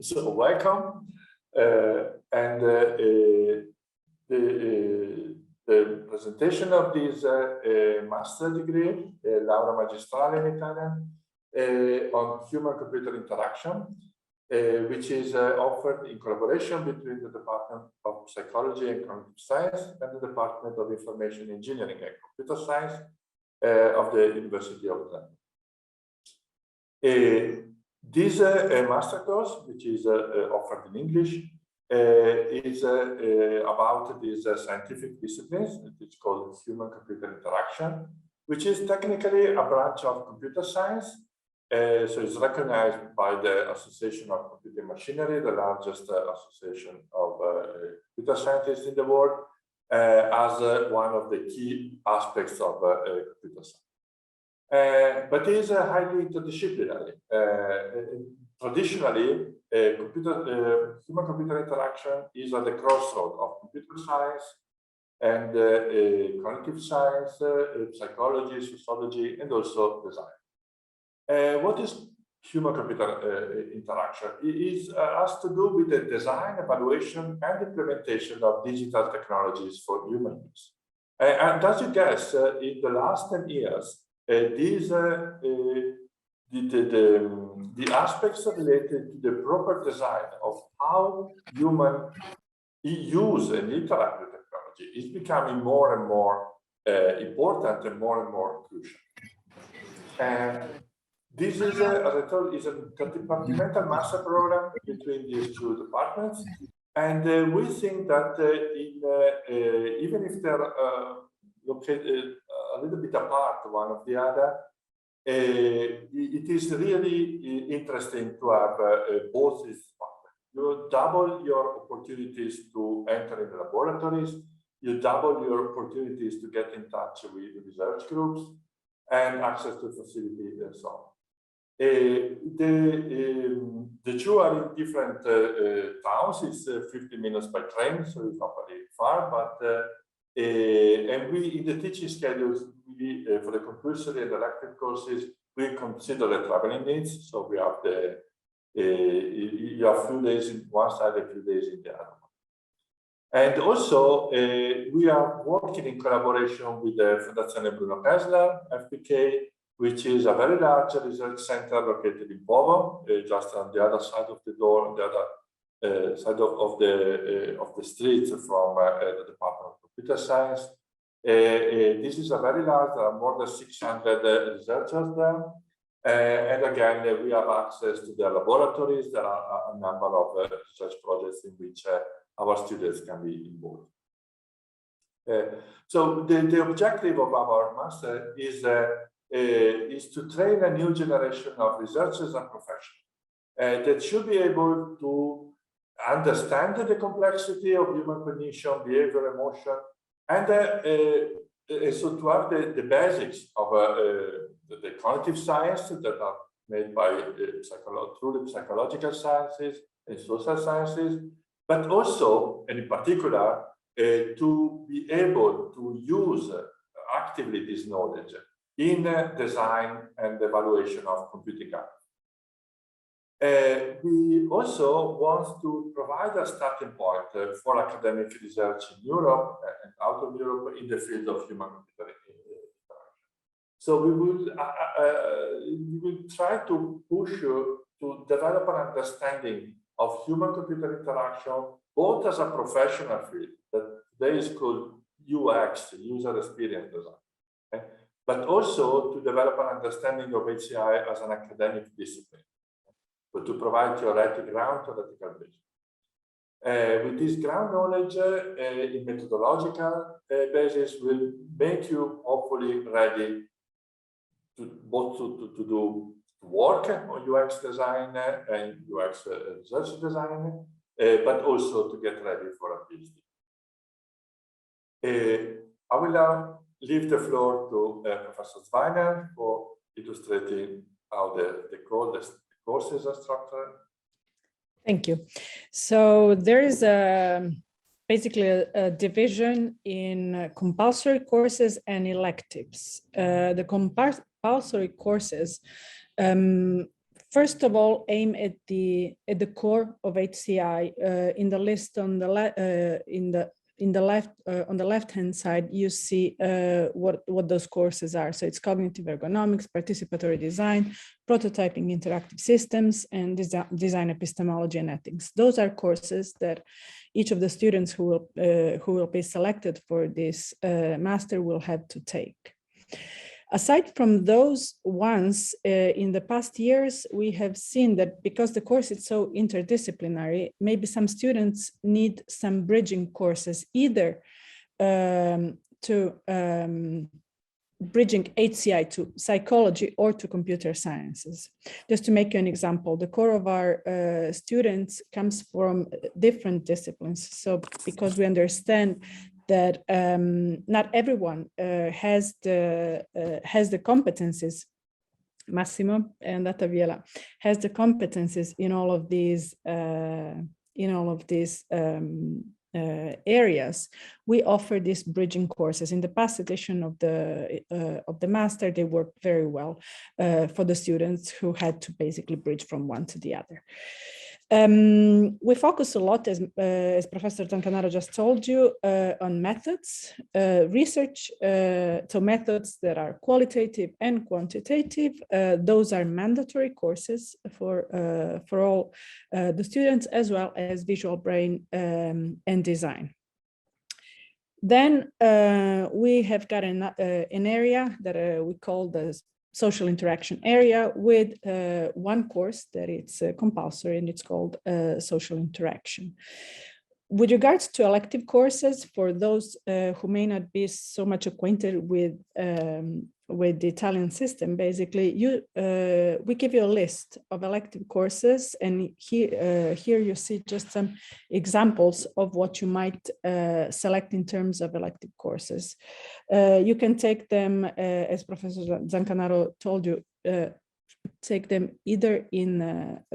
So welcome, and the presentation of this master degree, laurea magistrale in Italian, on human-computer interaction, which is offered in collaboration between the Department of Psychology and Cognitive Science and the Department of Information Engineering and Computer Science of the University of Trento. This master course, which is offered in English, is about these scientific disciplines. It's called human-computer interaction, which is technically a branch of computer science. So it's recognized by the Association of Computing Machinery, the largest association of computer scientists in the world, as one of the key aspects of computer science. But it is highly interdisciplinary. Traditionally, human-computer interaction is at the crossroad of computer science and cognitive science, psychology, sociology, and also design. What is human-computer interaction? It has to do with the design, evaluation, and implementation of digital technologies for human use. And as you guess, in the last 10 years, the aspects related to the proper design of how humans use and interact with technology is becoming more and more important and more crucial. And this is, as I told, is a interdepartmental master program between these two departments, and we think that even if they're located a little bit apart one of the other, it is really interesting to have both these departments. You double your opportunities to enter in the laboratories, you double your opportunities to get in touch with research groups and access to facilities and so on. The two are in different towns. It's 50 minutes by train, so it's not very far, but and we, in the teaching schedules, we, for the compulsory and elective courses, we consider the traveling needs. So we have you have a few days in one side, a few days in the other one. And also, we are working in collaboration with the Fondazione Bruno Kessler, FPK, which is a very large research center located in Bovo, just on the other side of the door, on the other side of the street from the Department of Computer Science. This is a very large, there are more than 600 researchers there. And again, we have access to their laboratories. There are a number of research projects in which our students can be involved. So the objective of our master is to train a new generation of researchers and professionals that should be able to understand the complexity of human cognition, behavior, emotion, and so to have the basics of the cognitive science that are made by truly psychological sciences and social sciences, but also, and in particular, to be able to use actively this knowledge in design and evaluation of computing apps. We also want to provide a starting point for academic research in Europe and out of Europe in the field of human-computer interaction. So we will try to push you to develop an understanding of human-computer interaction, both as a professional field that today is called UX, user experience design, okay? But also to develop an understanding of HCI as an academic discipline. But to provide theoretical basis. With this ground knowledge in methodological basis will make you hopefully ready to both to work on UX design and UX research design, but also to get ready for a PhD. I will now leave the floor to Professor Zweiner for illustrating how the courses are structured. Thank you. So there is basically a division in compulsory courses and electives. The compulsory courses first of all, aim at the core of HCI. In the list on the left-hand side, you see what those courses are. So it's cognitive ergonomics, participatory design, prototyping interactive systems, and design epistemology and ethics. Those are courses that each of the students who will be selected for this master will have to take. Aside from those ones, in the past years, we have seen that because the course is so interdisciplinary, maybe some students need some bridging courses, either to bridging HCI to psychology or to computer sciences. Just to make you an example, the core of our students comes from different disciplines. So because we understand that not everyone has the competencies. Massimo and Ottaviela has the competencies in all of these areas. We offer these bridging courses. In the past edition of the master, they worked very well for the students who had to basically bridge from one to the other. We focus a lot, as Professor Zancanaro just told you, on methods, research, so methods that are qualitative and quantitative. Those are mandatory courses for all the students, as well as visual brain and design. Then we have got an area that we call the social interaction area, with one course that it's compulsory, and it's called social interaction. With regards to elective courses, for those who may not be so much acquainted with the Italian system, basically, we give you a list of elective courses, and here you see just some examples of what you might select in terms of elective courses. You can take them, as Professor Zancanaro told you, take them either in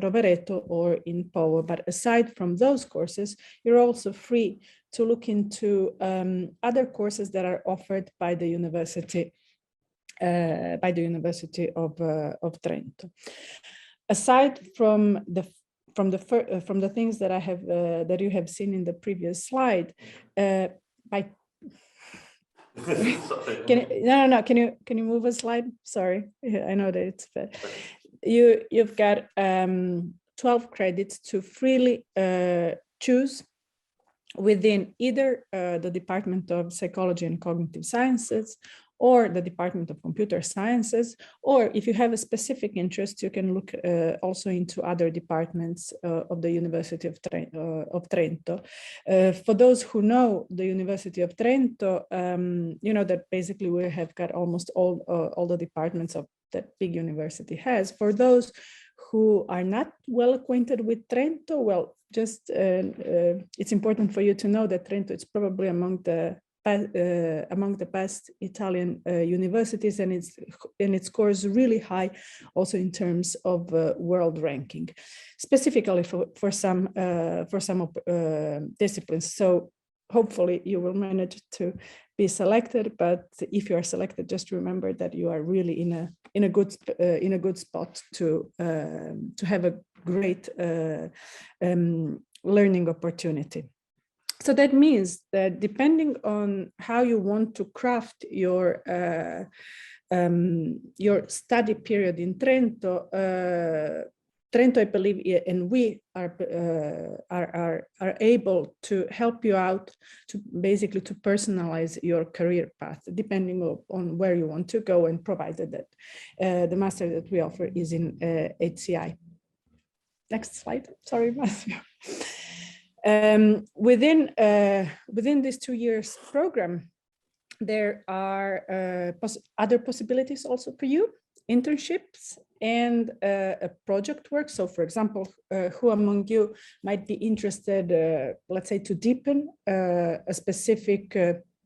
Rovereto or in POA. But aside from those courses, you're also free to look into other courses that are offered by the University of Trento. Aside from the things that I have that you have seen in the previous slide, by Can you move a slide? Sorry, I know that it's bad. You've got 12 credits to freely choose within either the Department of Psychology and Cognitive Sciences or the Department of Computer Sciences, or if you have a specific interest, you can look also into other departments of the University of Trento. For those who know the University of Trento, you know that basically we have got almost all the departments of that big university has. For those who are not well acquainted with Trento, well, just it's important for you to know that Trento is probably among the best Italian universities, and it scores really high also in terms of world ranking, specifically for some disciplines. So hopefully you will manage to be selected, but if you are selected, just remember that you are really in a good spot to have a great learning opportunity. So that means that depending on how you want to craft your study period in Trento, I believe, and we are able to help you out to basically to personalize your career path, depending on where you want to go, and provided that the master that we offer is in HCI. Next slide. Sorry, Matthew. Within this 2 years program, there are other possibilities also for you, internships and a project work. So for example, who among you might be interested, let's say, to deepen a specific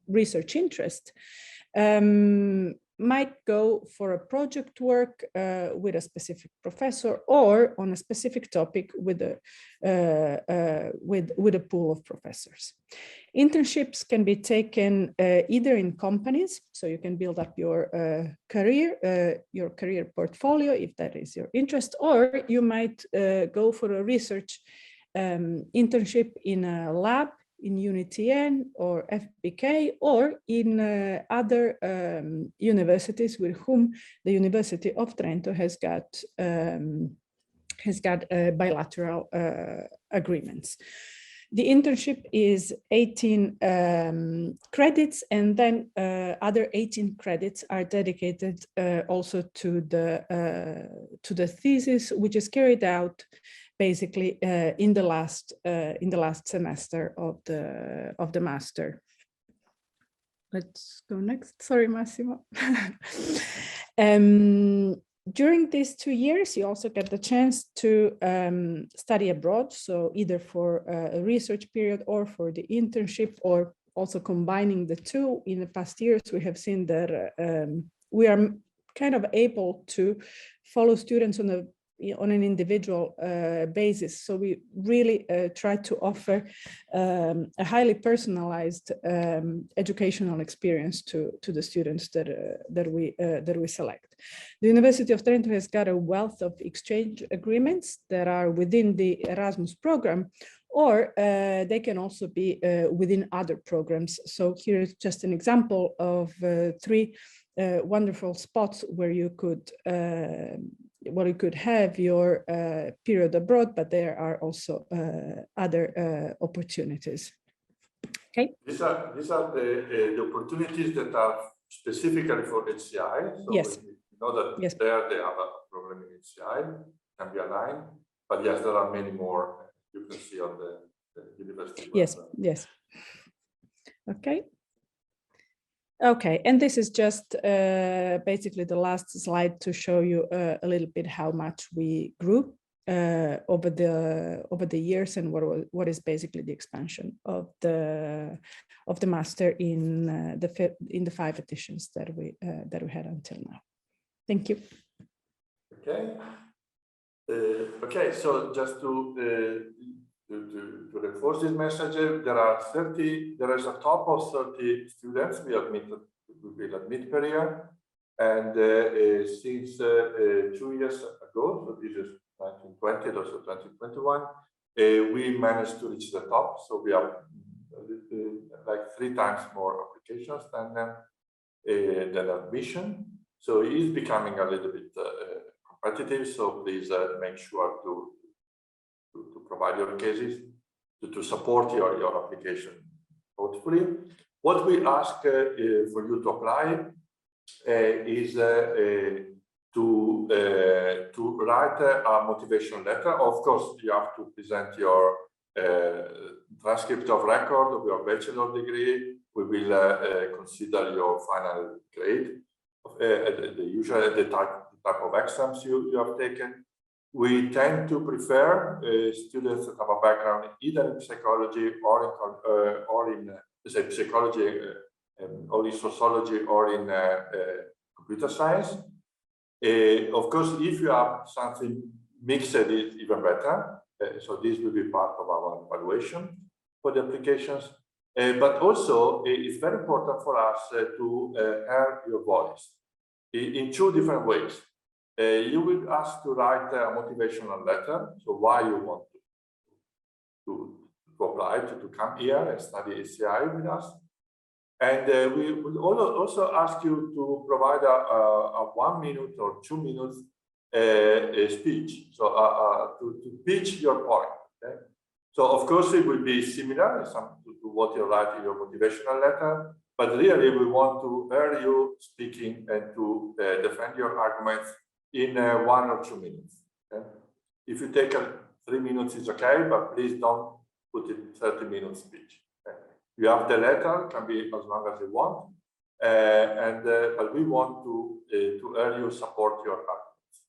research interest? might go for a project work with a specific professor, or on a specific topic with a pool of professors. Internships can be taken either in companies, so you can build up your career portfolio if that is your interest, or you might go for a research internship in a lab in UniTN or FBK, or in other universities with whom the University of Trento has got bilateral agreements. The internship is 18 credits, and then other 18 credits are dedicated also to the thesis, which is carried out basically in the last semester of the master. Let's go next. Sorry, Massimo. During these 2 years, you also get the chance to study abroad, so either for a research period or for the internship, or also combining the two. In the past years, we have seen that we are kind of able to follow students on an individual basis. So we really try to offer a highly personalized educational experience to the students that we select. The University of Trento has got a wealth of exchange agreements that are within the Erasmus program, or they can also be within other programs. So here is just an example of 3 wonderful spots where you could have your period abroad, but there are also other opportunities. Okay. These are the opportunities that are specifically for HCI. So yes. We know that yes. there they have a program in HCI, can be aligned, but yes, there are many more you can see on the university website. Yes. Yes. Okay. Okay, and this is just basically the last slide to show you a little bit how much we grew over the years, and what is basically the expansion of the master in the 5 editions that we had until now. Thank you. Okay. Okay, so just to reinforce this message, there is a top of 30 students we will admit per year, and since 2 years ago, so this is 1920, also 2021, we managed to reach the top. So we have like 3 times more applications than admission. So it is becoming a little bit competitive. So please make sure to provide your cases, to support your application, hopefully. What we ask for you to apply is to write a motivation letter. Of course, you have to present your transcript of record of your bachelor degree. We will consider your final grade, the type of exams you have taken. We tend to prefer students that have a background either in psychology or in psychology, or in sociology, or in computer science. Of course, if you have something mixed, it's even better. So this will be part of our evaluation for the applications. But also, it's very important for us to hear your voice in 2 different ways. You will ask to write a motivational letter, so why you want to apply to come here and study HCI with us. And we will also ask you to provide a 1 minute or 2 minutes speech, so to pitch your point. Okay? So of course it will be similar to what you write in your motivational letter, but really we want to hear you speaking and to defend your arguments in 1 or 2 minutes. Okay? If you take 3 minutes, it's okay, but please don't put it 30 minutes speech. Okay? You have the letter, can be as long as you want, but we want to hear you support your arguments.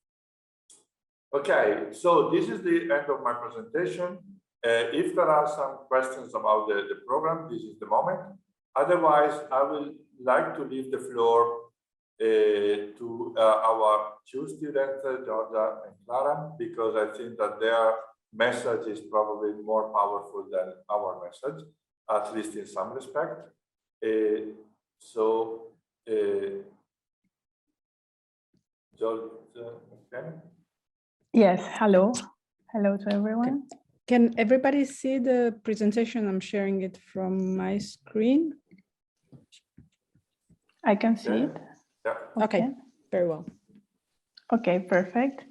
Okay, so this is the end of my presentation. If there are some questions about the program, this is the moment. Otherwise, I would like to leave the floor to our two students, Georgia and Clara, because I think that their message is probably more powerful than our message, at least in some respect. Georgia, okay. Yes, hello. Hello to everyone. Can everybody see the presentation? I'm sharing it from my screen. I can see it. Yeah. Okay, very well. Okay, perfect.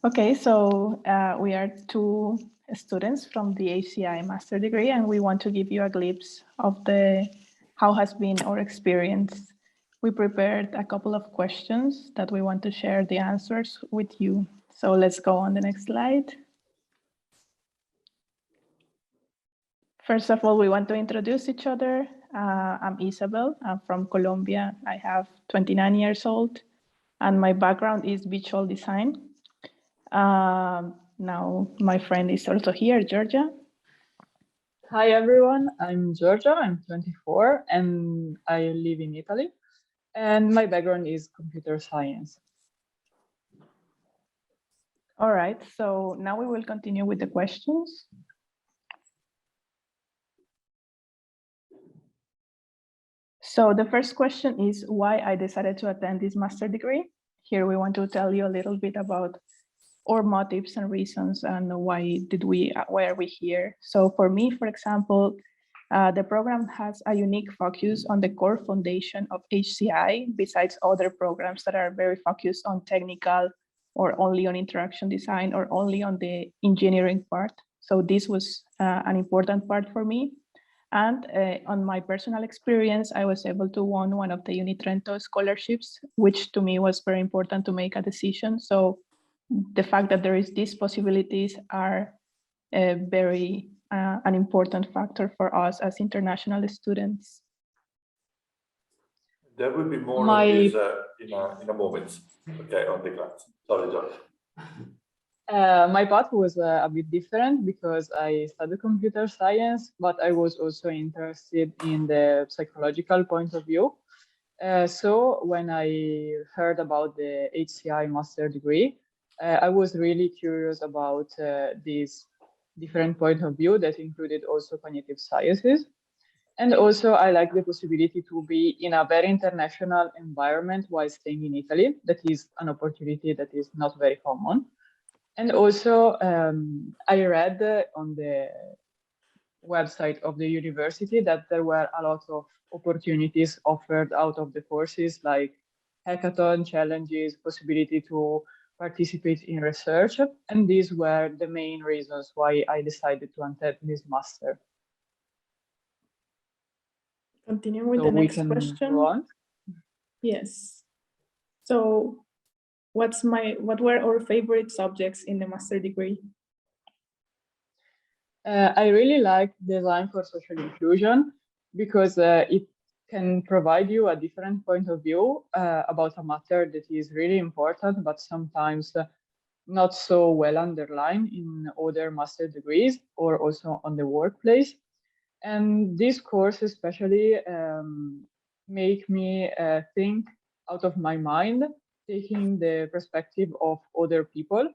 Okay, so we are two students from the HCI master degree, and we want to give you a glimpse of how has been our experience. We prepared a couple of questions that we want to share the answers with you. So let's go on the next slide. First of all, we want to introduce each other. I'm Isabel. I'm from Colombia. I have 29 years old, and my background is visual design. Now, my friend is also here, Georgia. Hi, everyone. I'm Georgia. I'm 24, and I live in Italy. And my background is computer science. All right, so now we will continue with the questions. So the first question is why I decided to attend this master degree. Here we want to tell you a little bit about our motives and reasons and why are we here. So for me, for example, the program has a unique focus on the core foundation of HCI, besides other programs that are very focused on technical or only on interaction design or only on the engineering part. So this was an important part for me. And on my personal experience, I was able to win one of the Trento scholarships, which to me was very important to make a decision. So the fact that there is these possibilities are very an important factor for us as international students. There will be more of this in a moment. Okay, on the class. Sorry, George. My path was a bit different because I studied computer science, but I was also interested in the psychological point of view. So when I heard about the HCI master degree, I was really curious about this different point of view that included also cognitive sciences. And also I like the possibility to be in a very international environment while staying in Italy. That is an opportunity that is not very common. And also, I read on the website of the university that there were a lot of opportunities offered out of the courses, like hackathon challenges, possibility to participate in research. And these were the main reasons why I decided to attend this master. Continue with the next question. Go on. Yes. So what were our favorite subjects in the master degree? I really like design for social inclusion because it can provide you a different point of view about a matter that is really important, but sometimes not so well underlined in other master degrees or also on the workplace. And this course especially make me think out of my mind, taking the perspective of other people,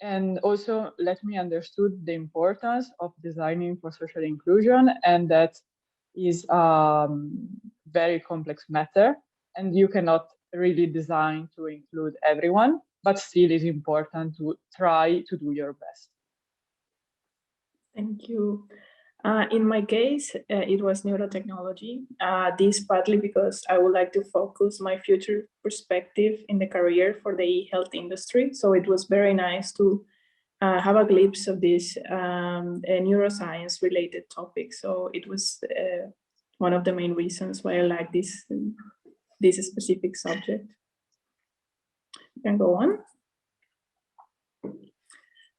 and also let me understood the importance of designing for social inclusion, and that is a very complex matter, and you cannot really design to include everyone, but still is important to try to do your best. Thank you. In my case, it was neurotechnology. This partly because I would like to focus my future perspective in the career for the health industry. So it was very nice to have a glimpse of this neuroscience related topic. So it was one of the main reasons why I like this specific subject. You can go on.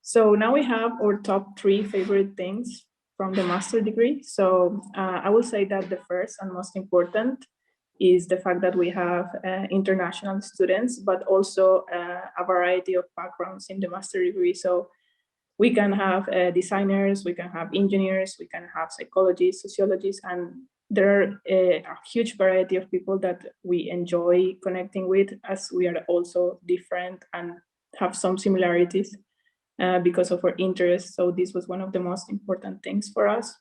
So now we have our top 3 favorite things from the master degree. So I will say that the first and most important is the fact that we have international students, but also a variety of backgrounds in the master degree. So we can have designers, we can have engineers, we can have psychologists, sociologists, and there are a huge variety of people that we enjoy connecting with, as we are also different and have some similarities because of our interests. So this was one of the most important things for us.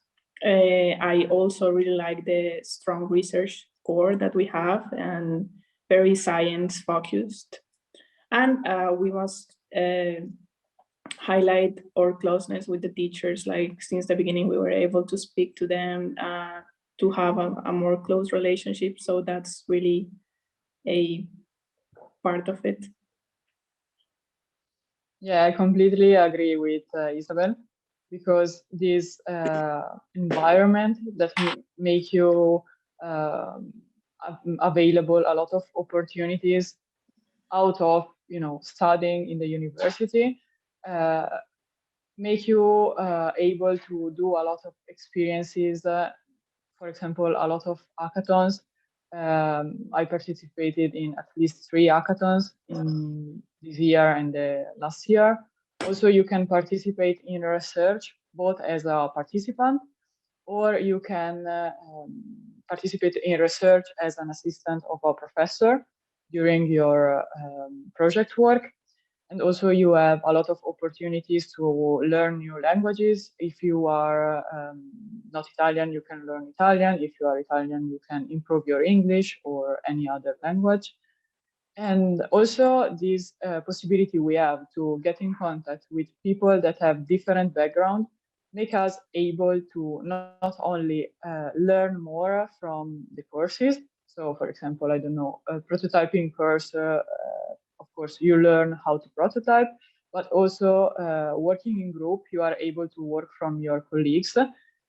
I also really like the strong research core that we have and very science focused. And we must highlight our closeness with the teachers. Like since the beginning, we were able to speak to them, to have a more close relationship. So that's really a part of it. Yeah, I completely agree with Isabel, because this environment that make you available a lot of opportunities out of, you know, studying in the university, make you able to do a lot of experiences. For example, a lot of hackathons. I participated in at least 3 hackathons in this year and the last year. Also, you can participate in research both as a participant, or you can participate in research as an assistant of a professor during your project work. And also you have a lot of opportunities to learn new languages. If you are not Italian, you can learn Italian. If you are Italian, you can improve your English or any other language. And also this possibility we have to get in contact with people that have different background make us able to not only learn more from the courses. So for example, I don't know, a prototyping course, of course, you learn how to prototype, but also working in group, you are able to work from your colleagues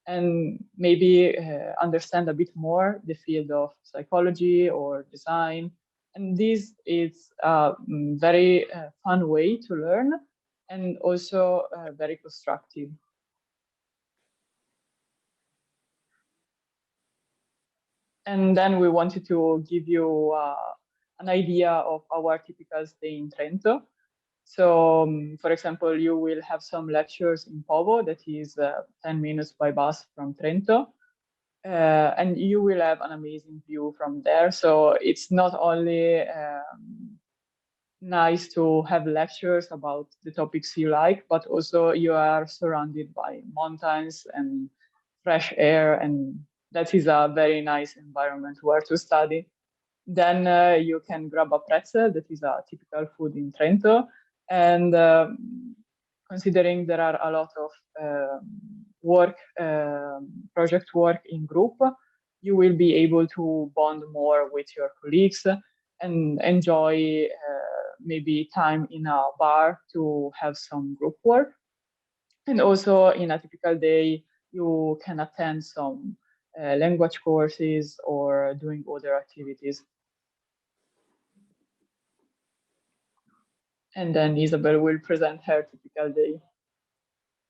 and maybe understand a bit more the field of psychology or design. And this is a very fun way to learn, and also very constructive. And then we wanted to give you an idea of our typical stay in Trento. So, for example, you will have some lectures in Povo, that is 10 minutes by bus from Trento. And you will have an amazing view from there. So it's not only nice to have lectures about the topics you like, but also you are surrounded by mountains and fresh air, and that is a very nice environment where to study. Then you can grab a pretzel, that is a typical food in Trento. And considering there are a lot of project work in group, you will be able to bond more with your colleagues and enjoy maybe time in a bar to have some group work. And also in a typical day, you can attend some language courses or doing other activities. And then Isabel will present her typical day.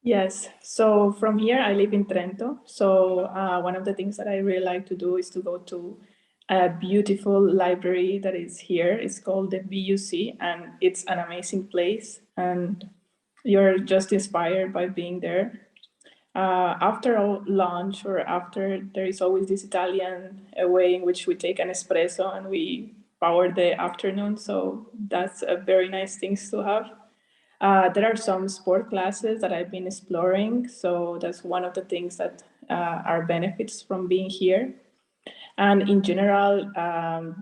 Yes, so from here I live in Trento. So one of the things that I really like to do is to go to a beautiful library that is here. It's called the BUC, and it's an amazing place, and you're just inspired by being there. After lunch or after, there is always this Italian way in which we take an espresso and we power the afternoon. So that's a very nice thing to have. There are some sport classes that I've been exploring. So that's one of the things that are benefits from being here. And in general,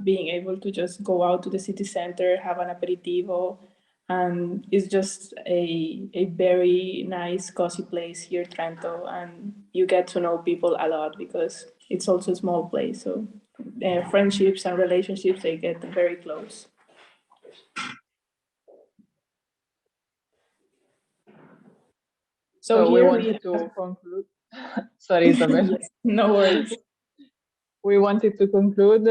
being able to just go out to the city center, have an aperitivo, and it's just a very nice, cozy place here, Trento. And you get to know people a lot because it's also a small place. So friendships and relationships, they get very close. So we wanted to conclude. Sorry, Isabel. Yes, no worries. We wanted to conclude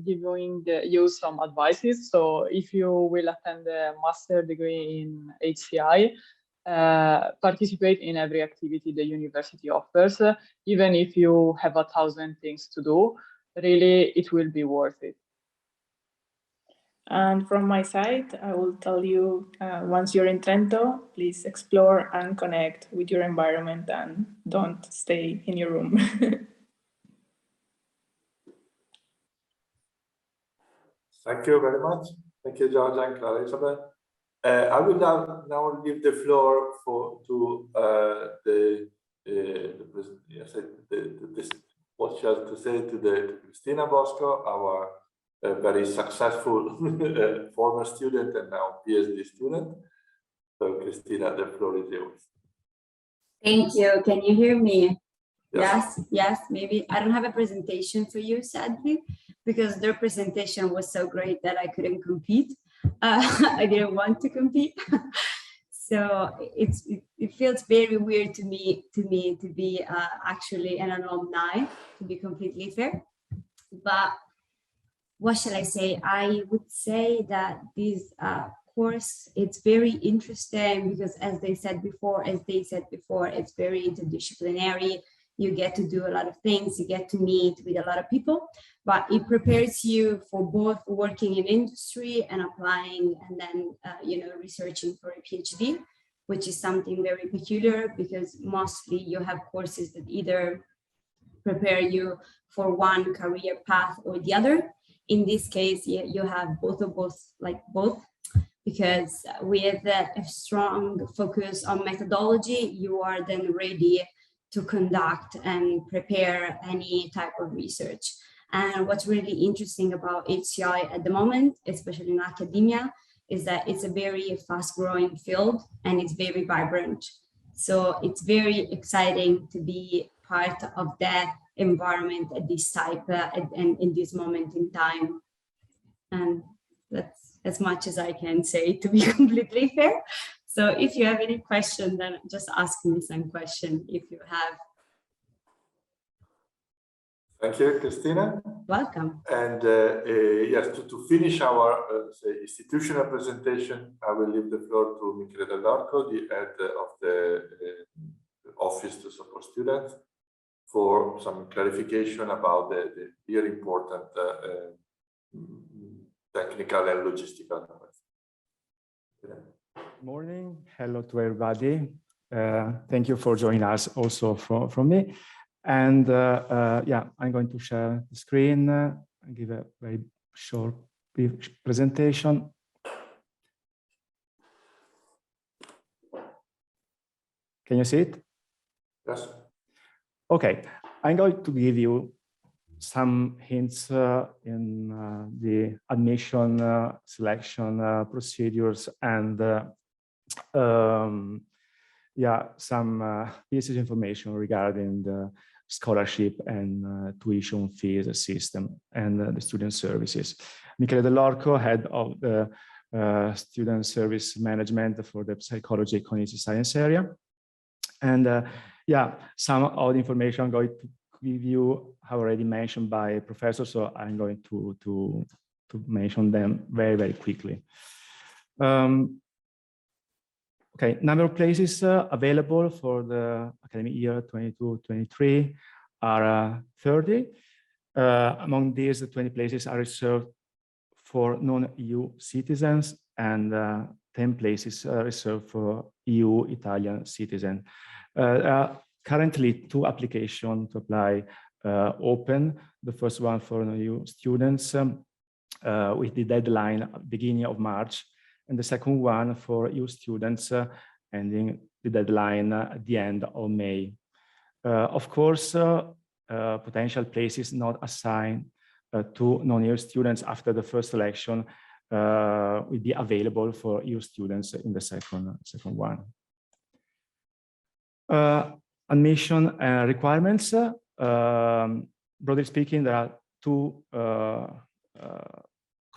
giving you some advices. So if you will attend a master degree in HCI, participate in every activity the university offers, even if you have 1,000 things to do, really it will be worth it. And from my side, I will tell you, once you're in Trento, please explore and connect with your environment and don't stay in your room. Thank you very much. Thank you, Georgia and Clara Isabel. I will now leave the floor to what she has to say to Cristina Bosco, our very successful former student and now PhD student. So, Cristina, the floor is yours. Thank you. Can you hear me? Yes. Yes, maybe. I don't have a presentation for you, sadly, because their presentation was so great that I couldn't compete. I didn't want to compete. So it feels very weird to me to be actually an alumni, to be completely fair. But what shall I say? I would say that this course, it's very interesting because as they said before, it's very interdisciplinary. You get to do a lot of things, you get to meet with a lot of people, but it prepares you for both working in industry and applying and then, researching for a PhD, which is something very peculiar because mostly you have courses that either prepare you for one career path or the other. In this case, you have both, because with a strong focus on methodology, you are then ready to conduct and prepare any type of research. And what's really interesting about HCI at the moment, especially in academia, is that it's a very fast-growing field and it's very vibrant. So it's very exciting to be part of that environment at this type and in this moment in time. And that's as much as I can say, to be completely fair. So if you have any question, then just ask me some question if you have. Thank you, Cristina. Welcome. And yes, to finish our institutional presentation, I will leave the floor to Michele Dell'Orco, the head of the Office to Support Students, for some clarification about the very important technical and logistical questions. Good morning. Hello to everybody. Thank you for joining us also from me. And yeah, I'm going to share the screen and give a very short presentation. Can you see it? Yes. Okay, I'm going to give you some hints in the admission selection procedures and yeah, some pieces of information regarding the scholarship and tuition fees system and the student services. Michele Dell'Orco, head of the student service management for the Psychology and Cognitive Science area. And yeah, some of the information I'm going to give you have already mentioned by professors, so I'm going to mention them very, very quickly. Okay, number of places available for the academic year 22-23 are 30. Among these, 20 places are reserved for non-EU citizens and 10 places are reserved for EU Italian citizens. There are currently 2 applications to apply open. The first one for non-EU students with the deadline beginning of March, and the second one for EU students ending the deadline at the end of May. Of course, potential places not assigned to non-EU students after the first selection will be available for EU students in the second one. Admission requirements. Broadly speaking, there are 2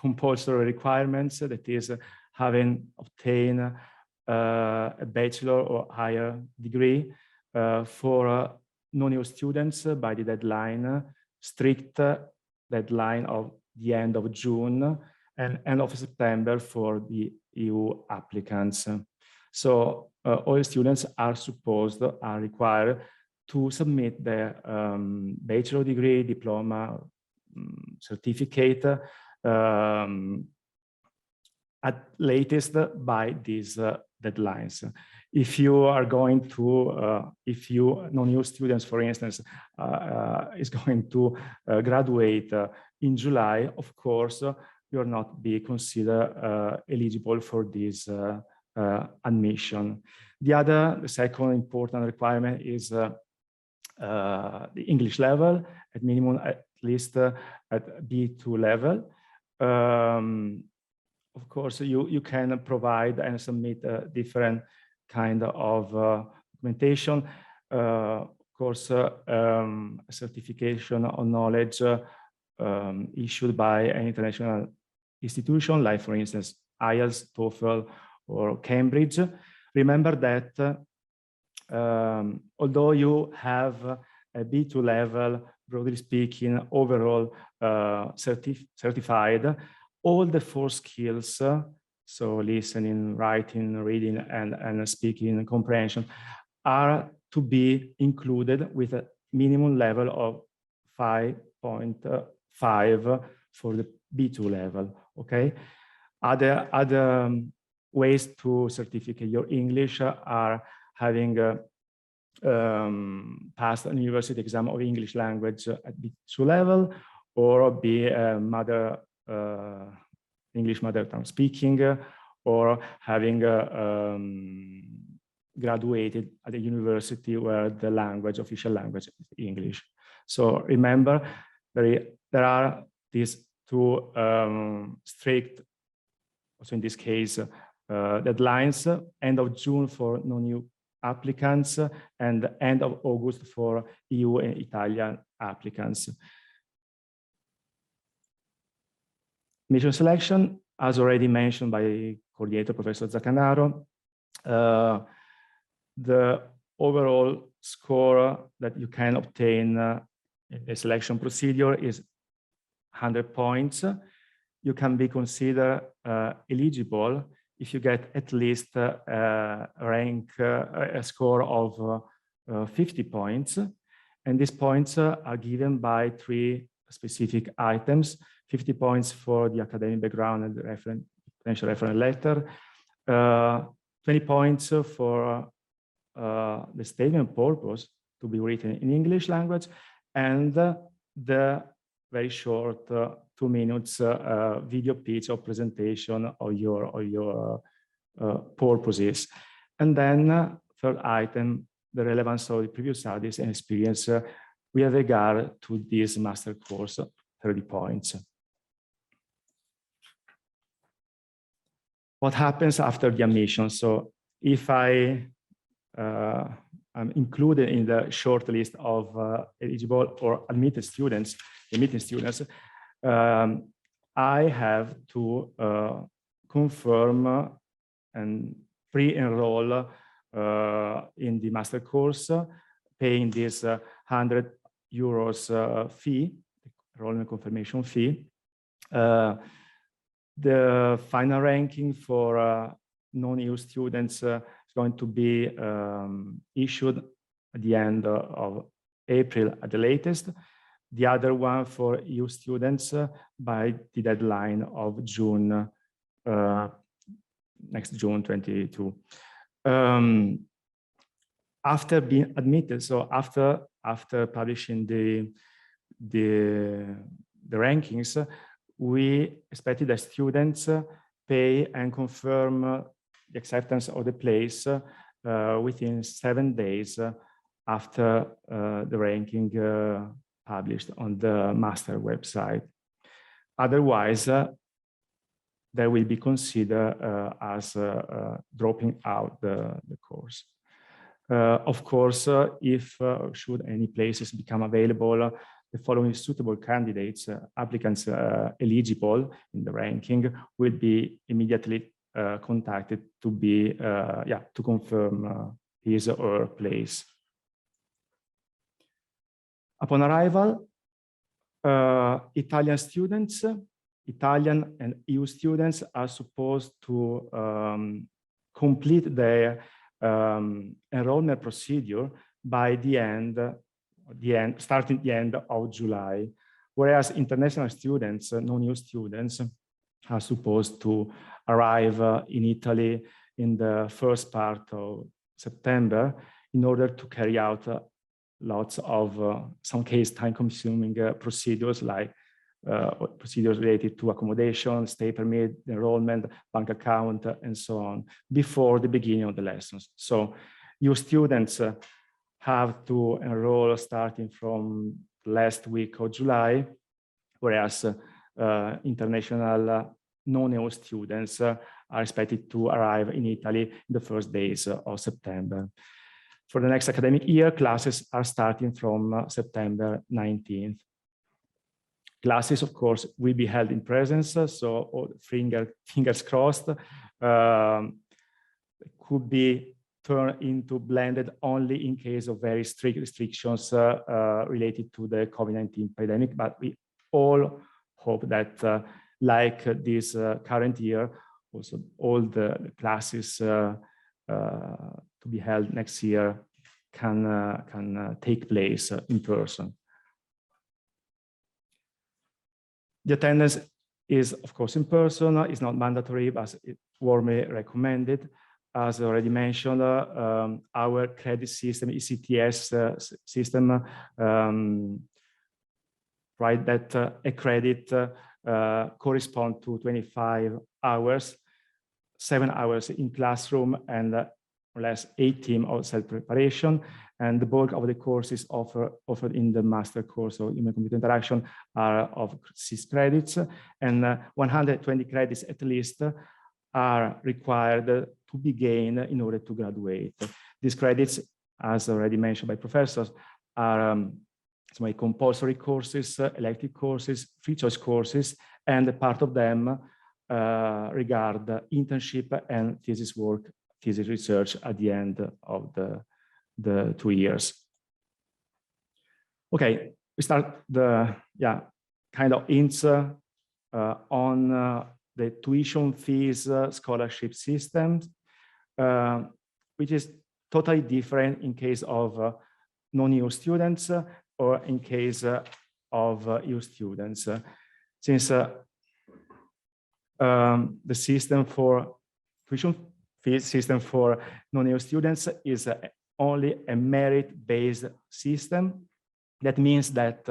compulsory requirements, that is having obtained a bachelor or higher degree for non-EU students by the deadline, strict deadline of the end of June and end of September for the EU applicants. So all students are required to submit their bachelor degree, diploma, certificate at latest by these deadlines. If you are going to, if you non-EU students, for instance, is going to graduate in July, of course, you will not be considered eligible for this admission. The second important requirement is the English level, at minimum at least at B2 level. Of course, you can provide and submit different kind of documentation. Of course, certification on knowledge issued by an international institution, like for instance, IELTS, TOEFL, or Cambridge. Remember that although you have a B2 level, broadly speaking, overall certified, all the 4 skills, so listening, writing, reading, and speaking and comprehension, are to be included with a minimum level of 5.5 for the B2 level, okay? Other ways to certificate your English are having passed an university exam of English language at B2 level, or be a English mother tongue speaking, or having graduated at a university where the official language is English. So remember, there are these 2 strict, also in this case, deadlines: end of June for non-EU applicants and end of August for EU and Italian applicants. Mission selection, as already mentioned by coordinator Professor Zaccanaro, the overall score that you can obtain in a selection procedure is 100 points. You can be considered eligible if you get at least a score of 50 points. And these points are given by 3 specific items: 50 points for the academic background and the potential reference letter, 20 points for the statement purpose to be written in English language, and the very short 2 minutes video pitch or presentation of your purposes. And then third item, the relevance of the previous studies and experience with regard to this master course, 30 points. What happens after the admission? So if I'm included in the short list of eligible or admitted students, I have to confirm and pre-enroll in the master course, paying this €100 fee, enrollment confirmation fee. The final ranking for non-EU students is going to be issued at the end of April at the latest. The other one for EU students by the deadline of June, next June 22. After being admitted, so after publishing the rankings, we expected that students pay and confirm the acceptance of the place within 7 days after the ranking published on the master website. Otherwise, they will be considered as dropping out the course. Of course, if should any places become available, the following suitable candidates, applicants eligible in the ranking, will be immediately contacted to be to confirm his or her place. Upon arrival, Italian students, Italian and EU students are supposed to complete their enrollment procedure by starting the end of July, whereas international students, non-EU students, are supposed to arrive in Italy in the first part of September in order to carry out lots of, some case time-consuming procedures like procedures related to accommodation, stay permit, enrollment, bank account, and so on, before the beginning of the lessons. So you students have to enroll starting from last week of July, whereas international non-EU students are expected to arrive in Italy in the first days of September. For the next academic year, classes are starting from September 19th. Classes, of course, will be held in presence, so fingers crossed, could be turned into blended only in case of very strict restrictions related to the COVID-19 pandemic, but we all hope that like this current year, also all the classes to be held next year can take place in person. The attendance is, of course, in person. It's not mandatory, but it's warmly recommended. As already mentioned, our credit system, ECTS system, right, that a credit corresponds to 25 hours, 7 hours in classroom, and more or less 18 of self-preparation. And the bulk of the courses offered in the master course of human-computer interaction are of 6 credits, and 120 credits at least are required to be gained in order to graduate. These credits, as already mentioned by professors, are some compulsory courses, elective courses, free choice courses, and part of them regard internship and thesis work, thesis research at the end of the 2 years. Okay, we start the kind of hints on the tuition fees scholarship system, which is totally different in case of non-EU students or in case of EU students. Since the system for tuition fees system for non-EU students is only a merit-based system. That means that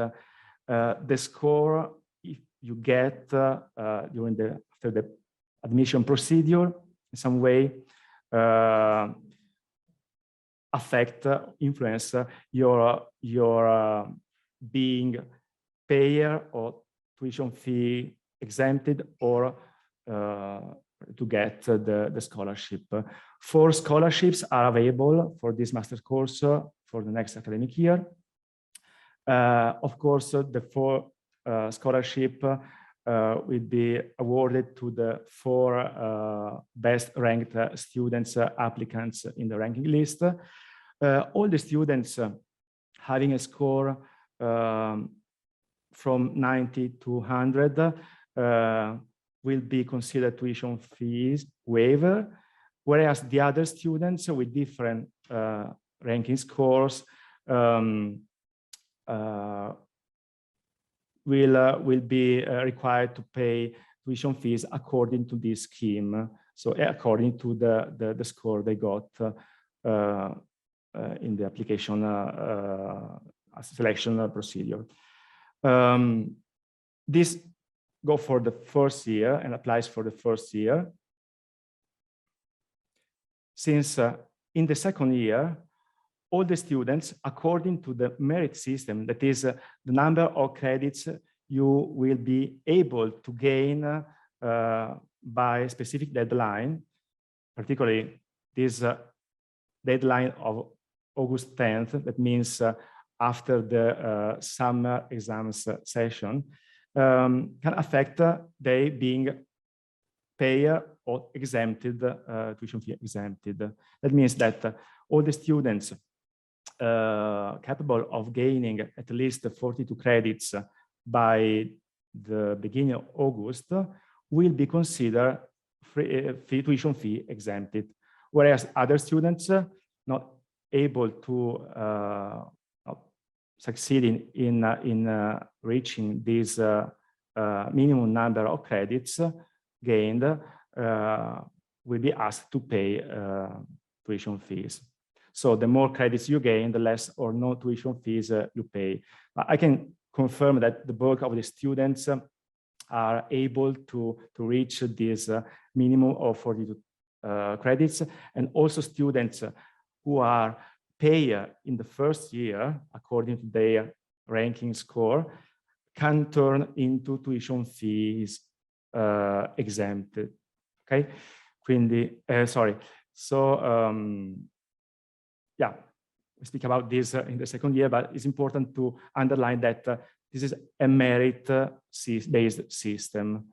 the score you get during after the admission procedure in some way influence your being payer or tuition fee exempted or to get the scholarship. 4 scholarships are available for this master course for the next academic year. Of course, the 4 scholarship will be awarded to the 4 best ranked students, applicants in the ranking list. All the students having a score from 90 to 100 will be considered tuition fees waiver, whereas the other students with different ranking scores will be required to pay tuition fees according to this scheme. So according to the score they got in the application selection procedure. This go for the first year and applies for the first year. Since in the second year, all the students, according to the merit system, that is the number of credits you will be able to gain by a specific deadline, particularly this deadline of August 10th, that means after the summer exams session, can affect they being payer or exempted, tuition fee exempted. That means that all the students capable of gaining at least 42 credits by the beginning of August will be considered tuition fee exempted, whereas other students not able to succeeding in reaching this minimum number of credits gained will be asked to pay tuition fees. So the more credits you gain, the less or no tuition fees you pay. I can confirm that the bulk of the students are able to reach this minimum of 42 credits, and also students who are payer in the first year, according to their ranking score, can turn into tuition fees exempted. Okay, quindi, sorry. So, yeah, we speak about this in the second year, but it's important to underline that this is a merit-based system.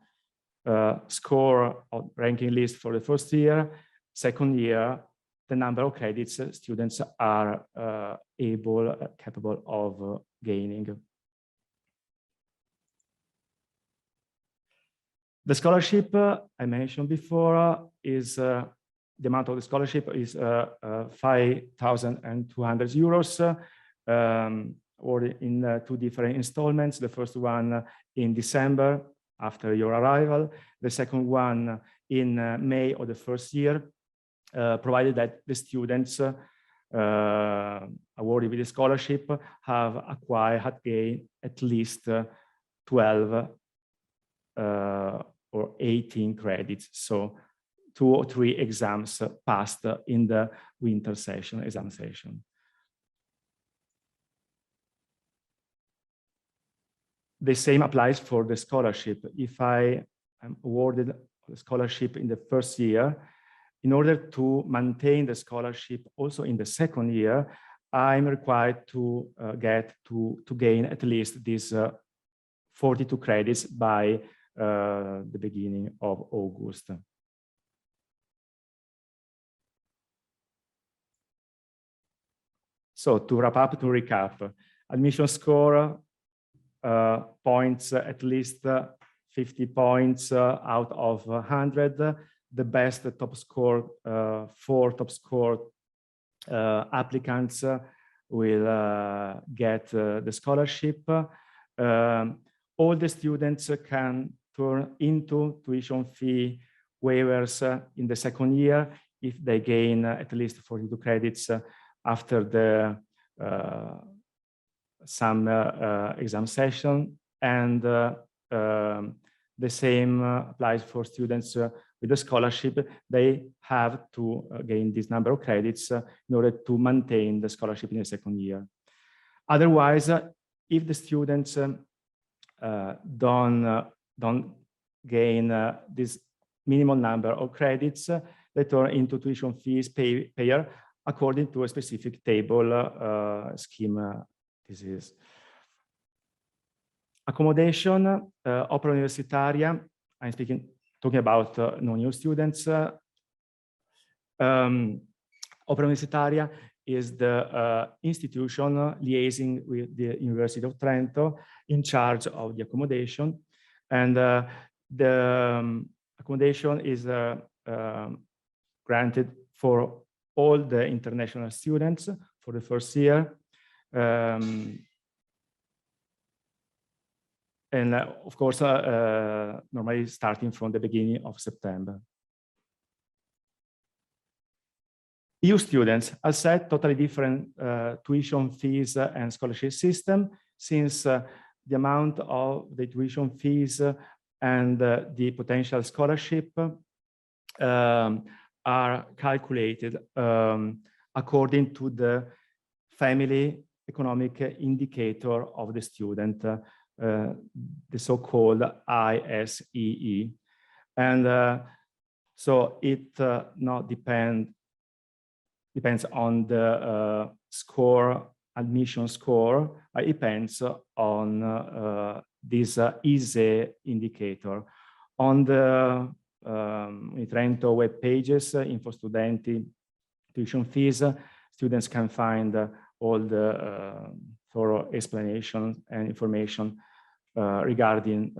Score of ranking list for the first year, second year, the number of credits students are capable of gaining. The scholarship I mentioned before is the amount of the scholarship is 5,200 euros, or in 2 different installments. The first one in December after your arrival, the second one in May of the first year, provided that the students awarded with the scholarship had gained at least 12 or 18 credits. So 2 or 3 exams passed in the winter session, exam session. The same applies for the scholarship. If I am awarded a scholarship in the first year, in order to maintain the scholarship also in the second year, I'm required to gain at least these 42 credits by the beginning of August. So to wrap up, to recap, admission score points at least 50 points out of 100. The best top score, 4 top score applicants will get the scholarship. All the students can turn into tuition fee waivers in the second year if they gain at least 42 credits after the summer exam session, and the same applies for students with a scholarship. They have to gain this number of credits in order to maintain the scholarship in the second year. Otherwise, if the students don't gain this minimum number of credits, they turn into tuition fees payer according to a specific table scheme. This is accommodation, opera universitaria. I'm talking about non-EU students. Opera universitaria is the institution liaising with the University of Trento in charge of the accommodation. And the accommodation is granted for all the international students for the first year. And of course, normally starting from the beginning of September. EU students, as said, totally different tuition fees and scholarship system, since the amount of the tuition fees and the potential scholarship are calculated according to the family economic indicator of the student, the so-called ISEE. And so it not depends on the score, admission score, it depends on this ISEE indicator. On the Trento web pages, Info Studenti, tuition fees, students can find all the thorough explanation and information regarding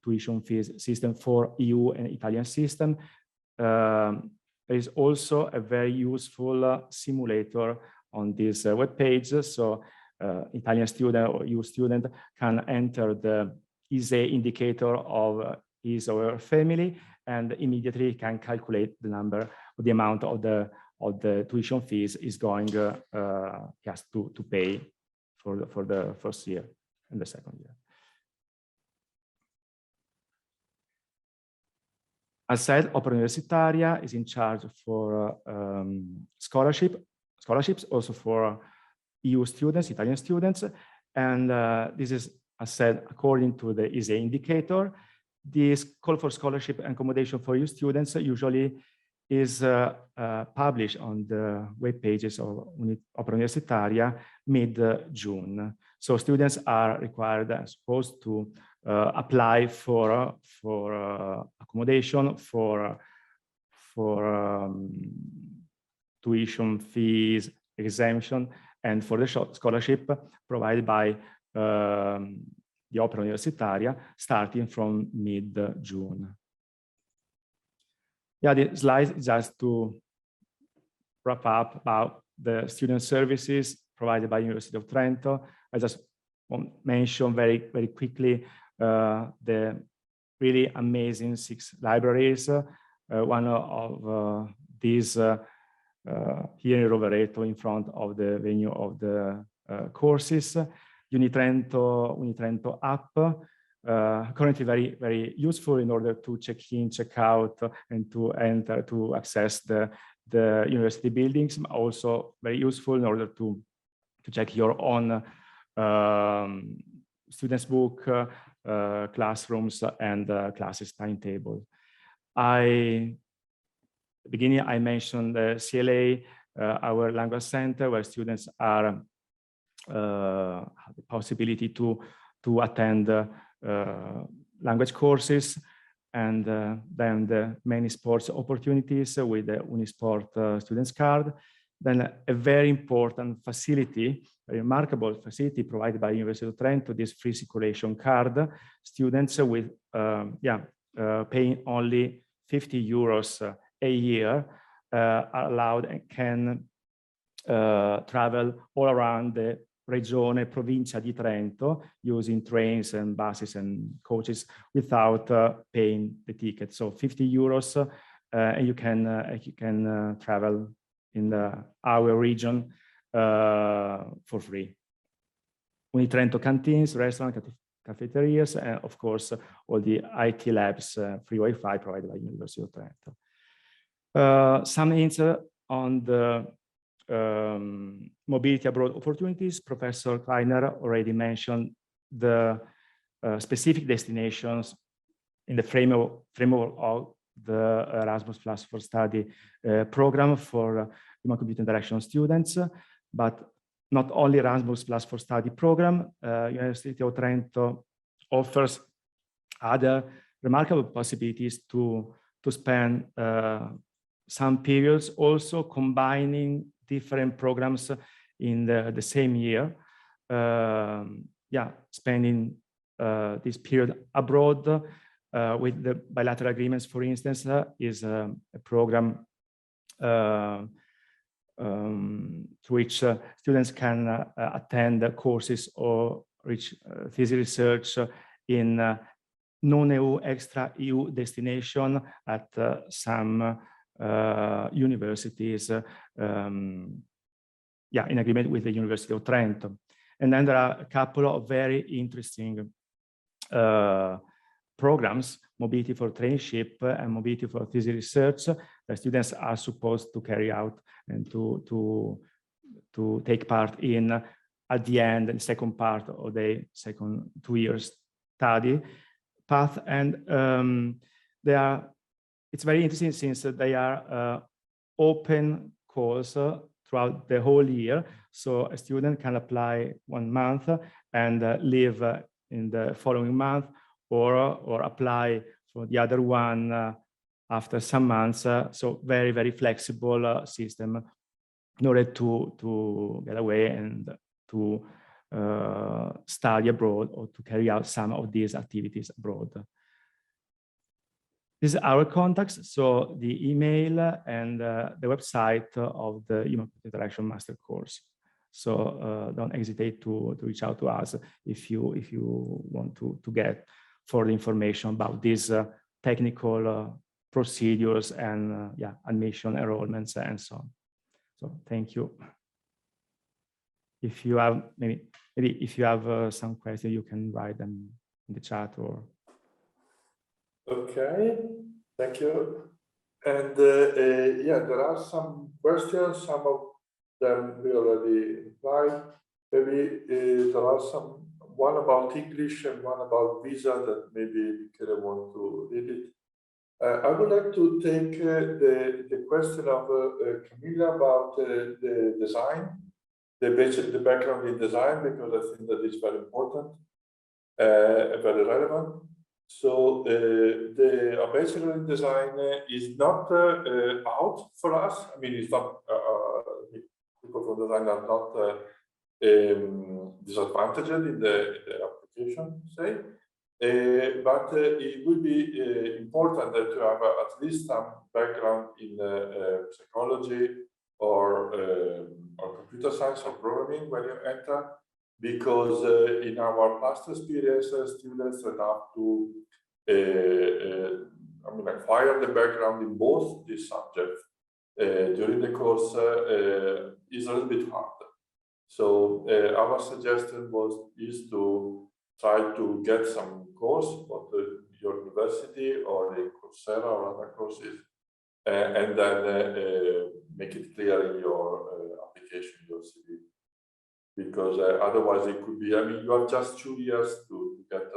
tuition fees system for EU and Italian system. There is also a very useful simulator on this web page. So Italian student or EU student can enter the ISEE indicator of his or her family, and immediately can calculate the number, or the amount of the tuition fees is going just to pay for the first year. in the second year. As said, Opera Universitaria is in charge for scholarships, also for EU students, Italian students. And this is, as said, according to the ISEE indicator. This call for scholarship and accommodation for EU students usually is published on the web pages of Opera Universitaria mid-June. So students are required, I suppose, to apply for accommodation, for tuition fees, exemption, and for the scholarship provided by the Opera Universitaria starting from mid-June. Yeah, the slide is just to wrap up about the student services provided by University of Trento. I just want to mention very, very quickly the really amazing 6 libraries. One of these here in Rovereto in front of the venue of the courses. Unitrento app, currently very, very useful in order to check in, check out, and to enter, to access the university buildings. Also very useful in order to check your own students' book, classrooms, and classes timetable. At the beginning, I mentioned the CLA, our language center, where students are have the possibility to attend language courses, and then the many sports opportunities with the Unisport students card. Then a very important facility, a remarkable facility provided by University of Trento, this free circulation card. Students with paying only 50 euros a year are allowed and can travel all around the Regione, Provincia di Trento, using trains and buses and coaches without paying the ticket. So 50 euros, and you can travel in our region for free. Unitrento canteens, restaurants, cafeterias, and of course, all the IT labs, free Wi-Fi provided by University of Trento. Some hints on the mobility abroad opportunities. Professor Kleiner already mentioned the specific destinations in the framework of the Erasmus Plus for Study program for human computer interaction students, but not only Erasmus Plus for Study program. University of Trento offers other remarkable possibilities to spend some periods also combining different programs in the same year. Spending this period abroad with the bilateral agreements, for instance, is a program to which students can attend courses or reach thesis research in non-EU, extra-EU destination at some universities, in agreement with the University of Trento. And then there are a couple of very interesting programs, mobility for traineeship and mobility for thesis research, that students are supposed to carry out and to take part in at the end and second part of the second 2 years study path. And it's very interesting since they are open calls throughout the whole year. So a student can apply 1 month and leave in the following month, or apply for the other one after some months. So very, very flexible system in order to get away and to study abroad or to carry out some of these activities abroad. These are our contacts, so the email and the website of the Human Computer Interaction Master Course. So don't hesitate to reach out to us if you want to get further information about these technical procedures and admission, enrollments, and so on. So thank you. if you have maybe if you have some questions, you can write them in the chat or. Okay, thank you. And yeah, there are some questions. Some of them we already replied. Maybe there are one about English and one about visa that maybe Michele want to read it. I would like to take the question of Camilla about the design, the background in design, because I think that is very important, very relevant. So the bachelor in design is not out for us. I mean, it's not people from design are not disadvantaged in the application, say. But it would be important to have at least some background in psychology or computer science or programming when you enter, because in our past experiences, students that have to acquire the background in both these subjects during the course is a little bit hard. So our suggestion is to try to get some course at your university or in Coursera or other courses, and then make it clear in your application, your CV. Because otherwise it could be, I mean, you have just 2 years to get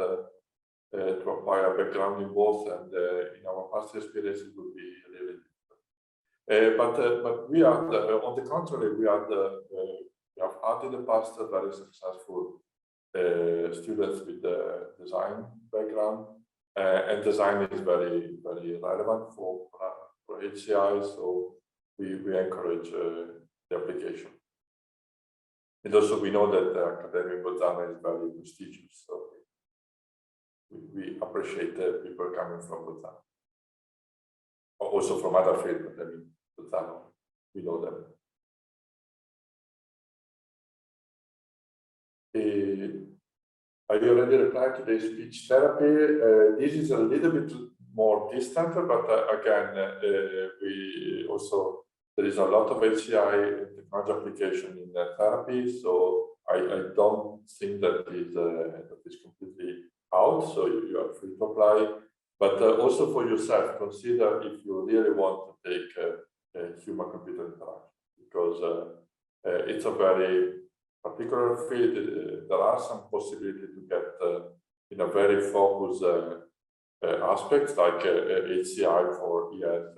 to acquire a background in both, and in our past experience it would be really difficult. But we are, on the contrary, we have had in the past very successful students with the design background, and design is very, very relevant for HCI, so we encourage the application. And also we know that the academic Bolzano is very prestigious, so we appreciate people coming from Bolzano. Also from other fields, but I mean, Bolzano, we know them. I already replied to the speech therapy. This is a little bit more distant, but again, we also, there is a lot of HCI technology application in therapy, so I don't think that is completely out, so you are free to apply. But also for yourself, consider if you really want to take human-computer interaction, because it's a very particular field. There are some possibility to get in a very focused aspects like HCI for ES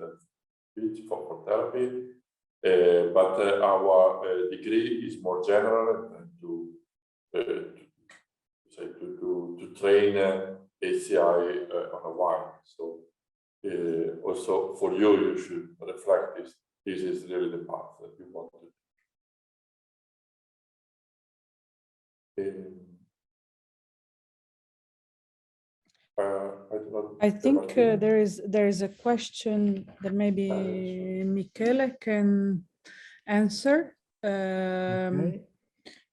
for therapy, but our degree is more general and to train HCI on a while. So also for you, you should reflect this. This is really the path that you want to do. I think there is a question that maybe Michele can answer. Okay.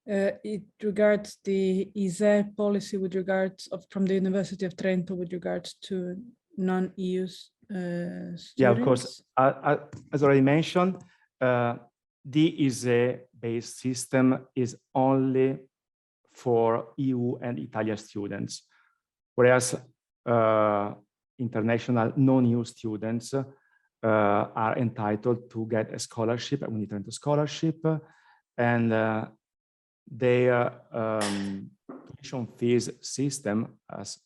It regards the ISE policy with regards from the University of Trento with regards to non-EU students. Yeah, of course. As already mentioned, the ISE-based system is only for EU and Italian students, whereas international non-EU students are entitled to get a scholarship, a Trento scholarship, and their tuition fees system, as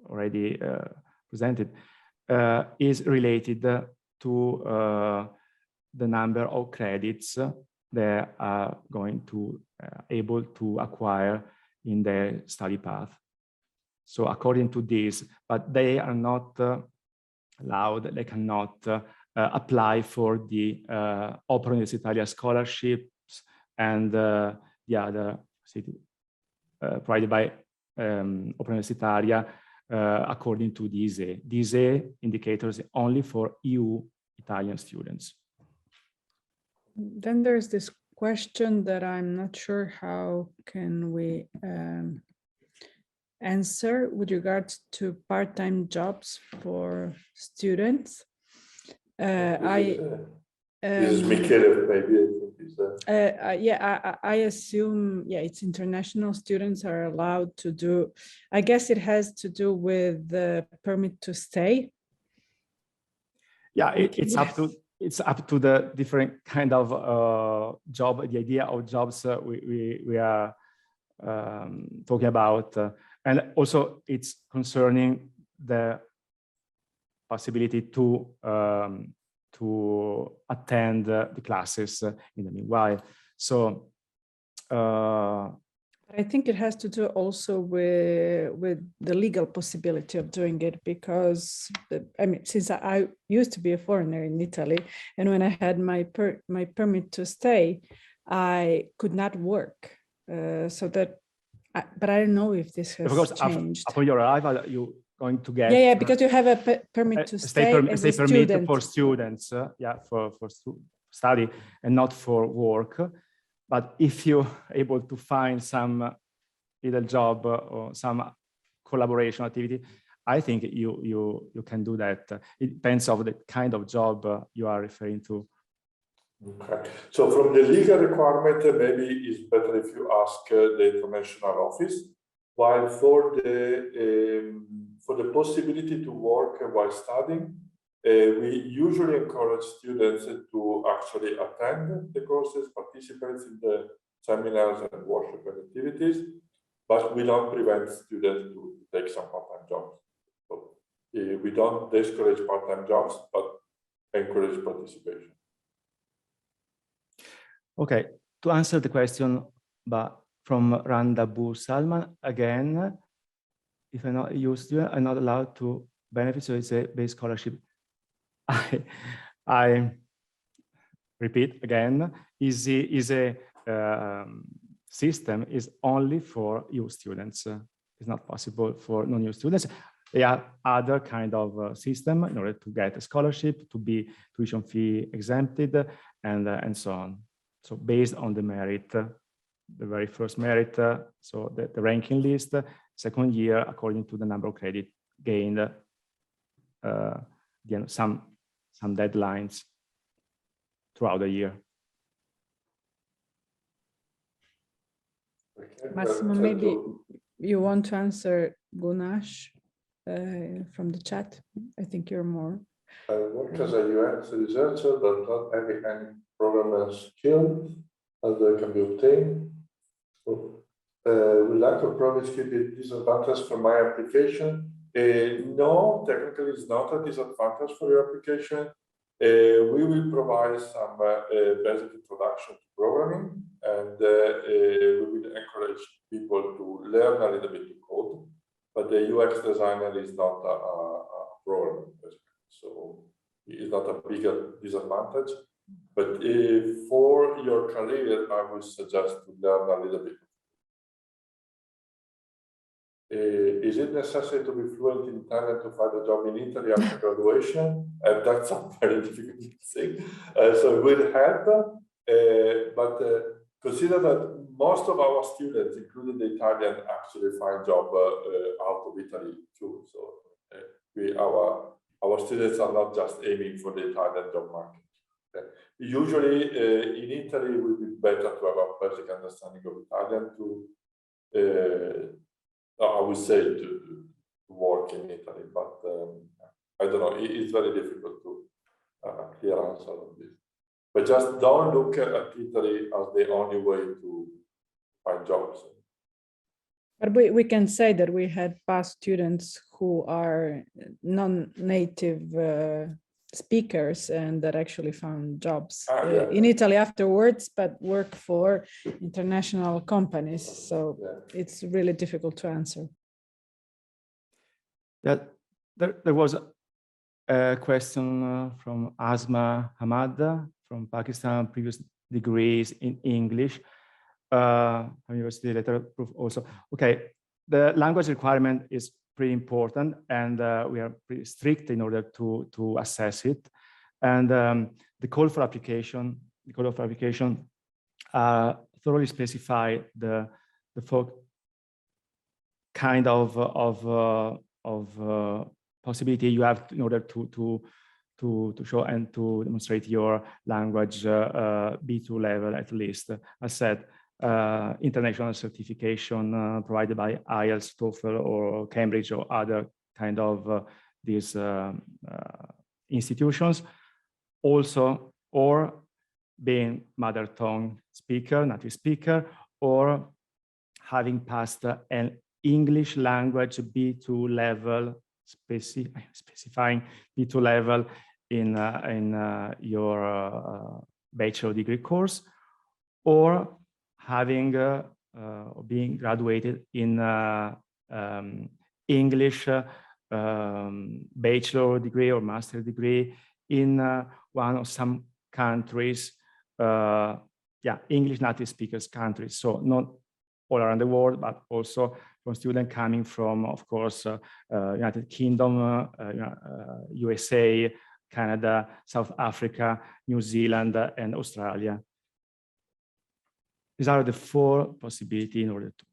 already presented, is related to the number of credits they are going to able to acquire in their study path. So according to this, but they are not allowed, they cannot apply for the Open Universitaria scholarships and the other provided by Open Universitaria according to the ISE. The ISE indicators only for EU Italian students. Then there's this question that I'm not sure how can we answer with regards to part-time jobs for students. This is Michele, maybe. I think is, yeah, I assume, yeah, it's international students are allowed to do, I guess it has to do with the permit to stay. Yeah, it's up to the different kind of job, the idea of jobs we are talking about. And also it's concerning the possibility to attend the classes in the meanwhile. So I think it has to do also with the legal possibility of doing it, because I mean, since I used to be a foreigner in Italy, and when I had my permit to stay, I could not work. But I don't know if this has changed. Upon your arrival, you're going to get because you have a permit to stay as a permit student. For students, for study and not for work. But if you're able to find some little job or some collaboration activity, I think you can do that. It depends on the kind of job you are referring to. Okay. So from the legal requirement, maybe it's better if you ask the international office. While for the possibility to work while studying, we usually encourage students to actually attend the courses, participate in the seminars and workshop activities, but we don't prevent students to take some part-time jobs. So we don't discourage part-time jobs, but encourage participation. Okay, to answer the question from Randa Bu Salman, again, if I'm not a student, I'm not allowed to benefit, so it's a base scholarship. I repeat again, is a system is only for EU students. It's not possible for non-EU students. There are other kind of system in order to get a scholarship, to be tuition fee exempted, and so on. So based on the merit, the very first merit, so the ranking list, second year according to the number of credit gained, some deadlines throughout the year. Massimo, maybe you want to answer Gunash from the chat. I think you're more. I work as a UX researcher, but not having any programmer skill as they can be obtained. So, will lack of progress keep a disadvantage for my application? No, technically it's not a disadvantage for your application. We will provide some basic introduction to programming, and we will encourage people to learn a little bit to code, but the UX designer is not a programmer, so it's not a bigger disadvantage. But for your career, I would suggest to learn a little bit. Is it necessary to be fluent in Italian to find a job in Italy after graduation? That's a very difficult thing. So it will help, but consider that most of our students, including the Italian, actually find job out of Italy too. So our students are not just aiming for the Italian job market. Usually in Italy, it would be better to have a basic understanding of Italian to I would say to work in Italy, but I don't know. It's very difficult to clear answer on this. But just don't look at Italy as the only way to find jobs. But we can say that we had past students who are non-native speakers and that actually found jobs in Italy afterwards, but work for international companies. So it's really difficult to answer. There was a question from Asma Hamad from Pakistan, previous degrees in English, university letter proof also. Okay, the language requirement is pretty important, and we are pretty strict in order to assess it. And the call for application thoroughly specify the kind of possibility you have in order to to show and to demonstrate your language B2 level at least. I said international certification provided by IELTS, TOEFL, or Cambridge, or other kind of these institutions. Also, or being mother tongue speaker, native speaker, or having passed an English language B2 level, specifying B2 level in your bachelor degree course, or having being graduated in English bachelor degree or master degree in one of some countries, English native speakers countries. So not all around the world, but also from students coming from, of course, United Kingdom, USA, Canada, South Africa, New Zealand, and Australia. These are the 4 possibilities in order to.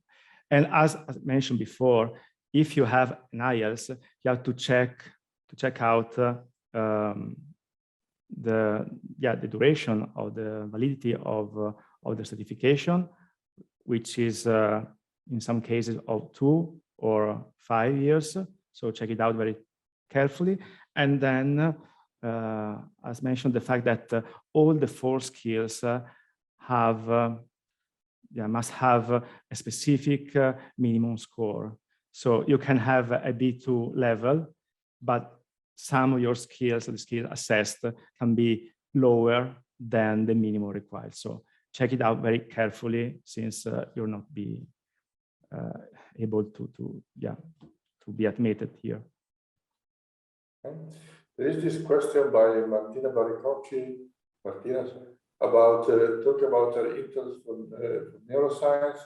And as mentioned before, if you have an IELTS, you have to check out the duration of the validity of the certification, which is in some cases of 2 or 5 years. So check it out very carefully. And then, as mentioned, the fact that all the 4 skills must have a specific minimum score. So you can have a B2 level, but some of your skills, the skills assessed, can be lower than the minimum required. So check it out very carefully, since you'll not be able to be admitted here. Okay. There is this question by Martina Baricocci, about talk about her interest from neuroscience.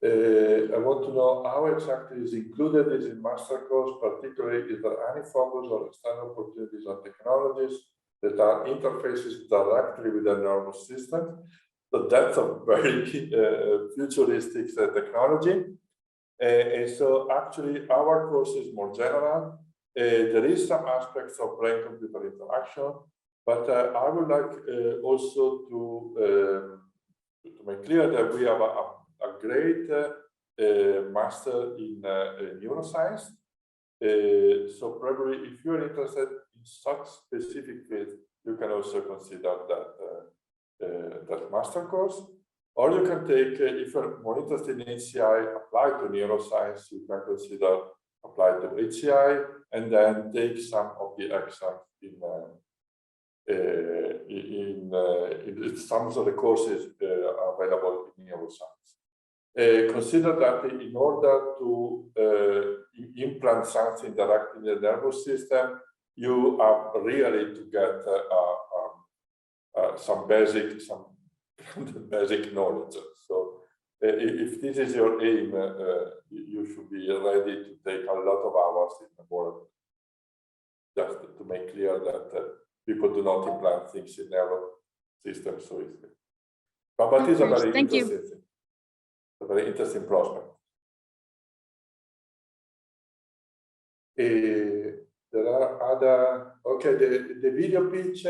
I want to know how exactly is included is in master course, particularly is there any focus on external opportunities and technologies that are interfaces directly with the nervous system? So that's a very futuristic technology. And so actually our course is more general. There is some aspects of brain-computer interaction, but I would like also to make clear that we have a great master in neuroscience. So probably if you're interested in such specific field, you can also consider that master course. Or you can take, if you're more interested in HCI, apply to neuroscience, you can consider apply to HCI, and then take some of the exams in some of the courses available in neuroscience. Consider that in order to implant something directly in the nervous system, you are really to get some basic knowledge. So if this is your aim, you should be ready to take a lot of hours in the board, just to make clear that people do not implant things in nervous system so easily. But it's a very interesting thing. A very interesting prospect. There are other, okay, the video pitch,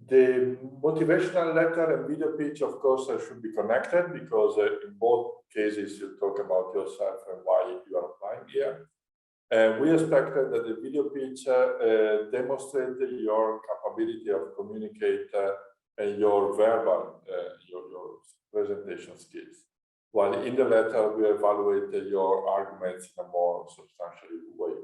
the motivational letter and video pitch, of course, should be connected, because in both cases you talk about yourself and why you are applying here. We expected that the video pitch demonstrated your capability of communicate and your verbal, your presentation skills. While in the letter, we evaluated your arguments in a more substantial way.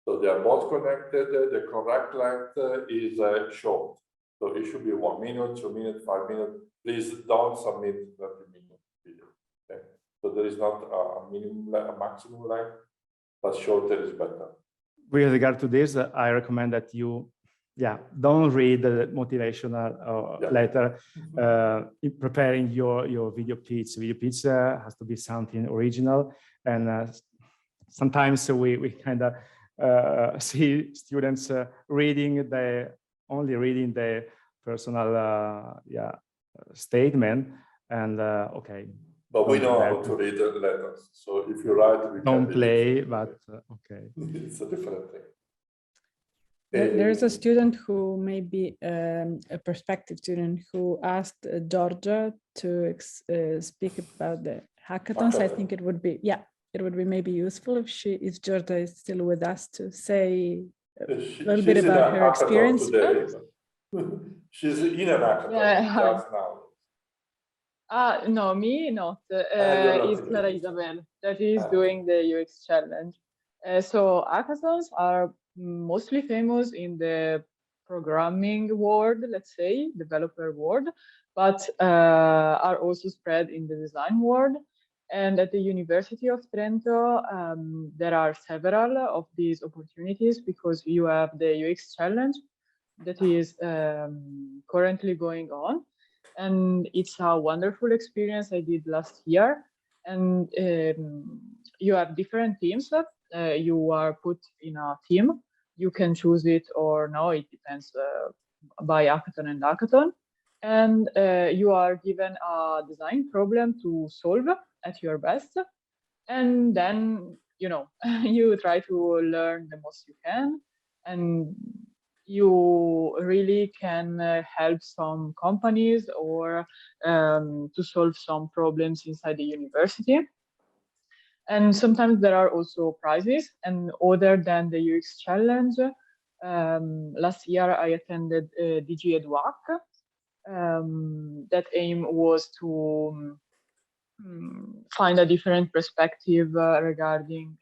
So they are both connected. The correct length is short. So it should be 1 minute, 2 minutes, 5 minutes. Please don't submit 30-minute video. Okay? So there is not a minimum, a maximum length, but shorter is better. With regard to this, I recommend that you, don't read the motivational letter in preparing your video pitch. Video pitch has to be something original, and sometimes we kind of see students only reading the personal statement, and okay, But we know how to read the letters. So if you write, we don't can play, but okay. It's a different thing. There's a student who may be a prospective student who asked Georgia to speak about the hackathons. I think it would be, it would be maybe useful if Georgia is still with us to say a little bit about her experience. Today, she's in an hackathon just now. No, me not. It's Clara Isabel that is doing the UX challenge. So hackathons are mostly famous in the programming world, let's say, developer world, but are also spread in the design world. And at the University of Trento, there are several of these opportunities because you have the UX challenge that is currently going on. And it's a wonderful experience I did last year. And you have different teams. You are put in a team. You can choose it or no, it depends by hackathon and hackathon. And you are given a design problem to solve at your best. And then, you try to learn the most you can. And you really can help some companies or to solve some problems inside the university. And sometimes there are also prizes. And other than the UX challenge, last year I attended DG EdWAC. That aim was to find a different perspective regarding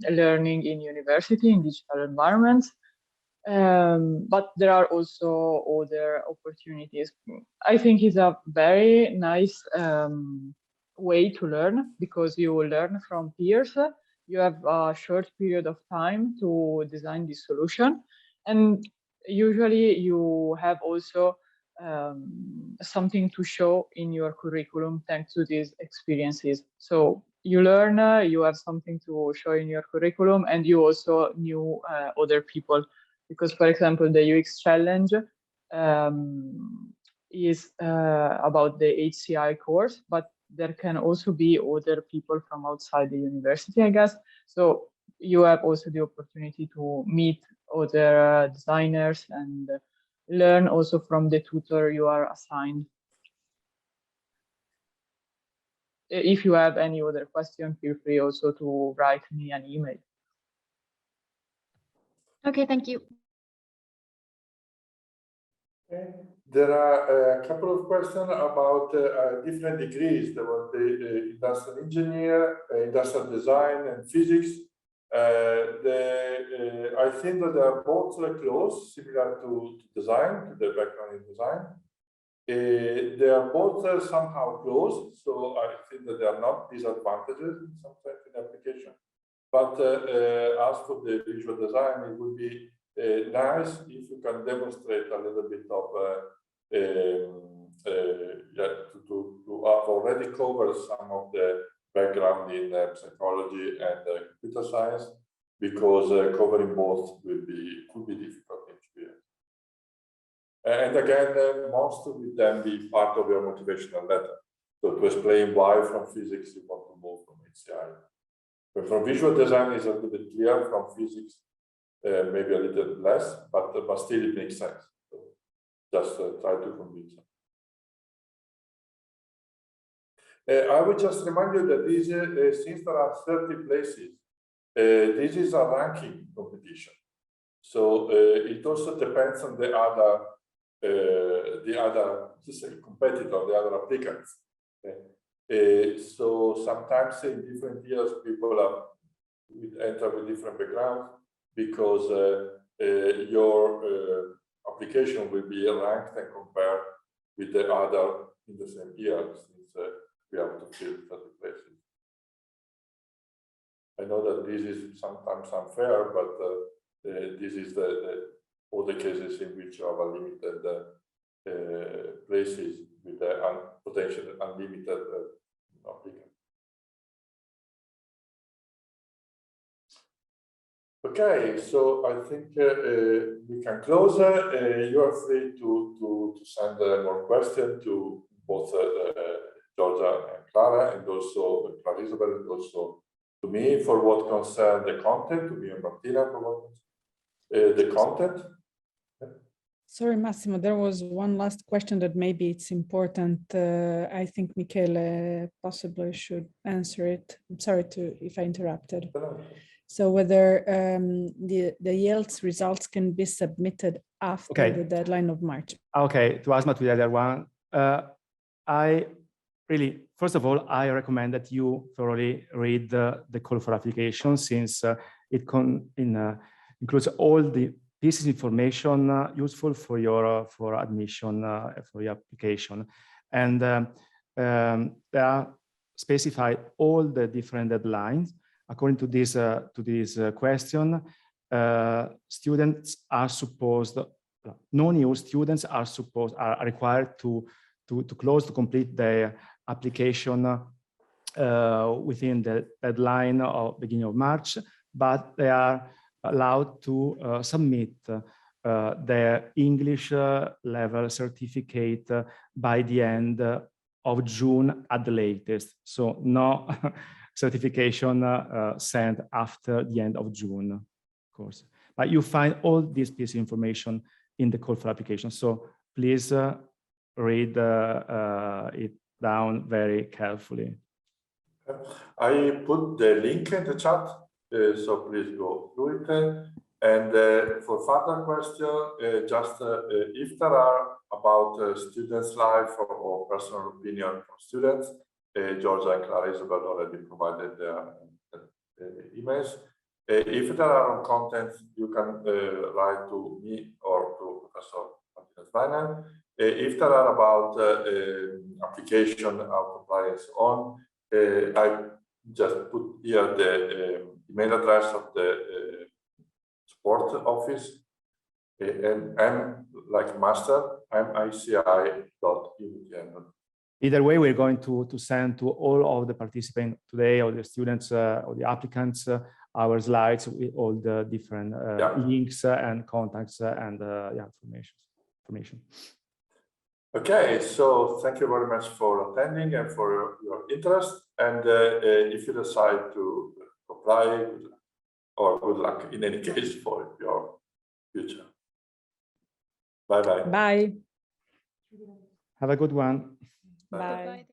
learning in university in digital environments. But there are also other opportunities. I think it's a very nice way to learn because you will learn from peers. You have a short period of time to design this solution. And usually you have also something to show in your curriculum thanks to these experiences. So you learn, you have something to show in your curriculum, and you also knew other people. Because, for example, the UX challenge is about the HCI course, but there can also be other people from outside the university, I guess. So you have also the opportunity to meet other designers and learn also from the tutor you are assigned. If you have any other question, feel free also to write me an email. Okay, thank you. Okay. There are a couple of questions about different degrees. There was the industrial engineer, industrial design, and physics. I think that they are both close, similar to design, to the background in design. They are both somehow close, so I think that they are not disadvantages in some sense in application. But as for the visual design, it would be nice if you can demonstrate a little bit of to have already covered some of the background in psychology and computer science, because covering both could be difficult experience. And again, most will then be part of your motivational letter. So to explain why from physics you want to move from HCI. But from visual design is a little bit clear, from physics maybe a little less, but still it makes sense. So just try to convince them. I would just remind you that this, since there are 30 places, this is a ranking competition. So it also depends on the other competitor, the other applicants. Okay. So sometimes in different years, people enter with different backgrounds, because your application will be ranked and compared with the other in the same year, since we have to fill 30 places. I know that this is sometimes unfair, but this is all the cases in which you have unlimited places with the potentially unlimited applicants. Okay, so I think we can close. You are free to send more questions to both Georgia and Clara, and also Clara Isabel, and also to me for what concerns the content, to me and Martina for what the content. Sorry, Massimo, there was one last question that maybe it's important. I think Michele possibly should answer it. I'm sorry if I interrupted. So whether the IELTS results can be submitted after the deadline of March. Okay, to answer to the other one, I really, first of all, I recommend that you thoroughly read the call for application, since it includes all the pieces of information useful for your admission, for your application. And they are specified all the different deadlines. According to this question, students are supposed, non-EU students are required to complete their application within the deadline of beginning of March, but they are allowed to submit their English level certificate by the end of June at the latest. So no certification sent after the end of June, of course. But you find all this piece of information in the call for application. So please read it down very carefully. I put the link in the chat, so please go through it. And for further question, just if there are about students' life or personal opinion from students, Georgia and Clara Isabel already provided their emails. If there are content, you can write to me or to Professor Martinez-Weiner. If there are about application, how to apply and so on, I just put here the email address of the support office, and I'm like master, I'm ici.unitn. Either way, we're going to send to all of the participants today, or the students or the applicants, our slides with all the different links and contacts and information. Okay, so thank you very much for attending and for your interest. And if you decide to apply, or good luck in any case for your future. Bye-bye. Bye. Have a good one. Bye. Bye.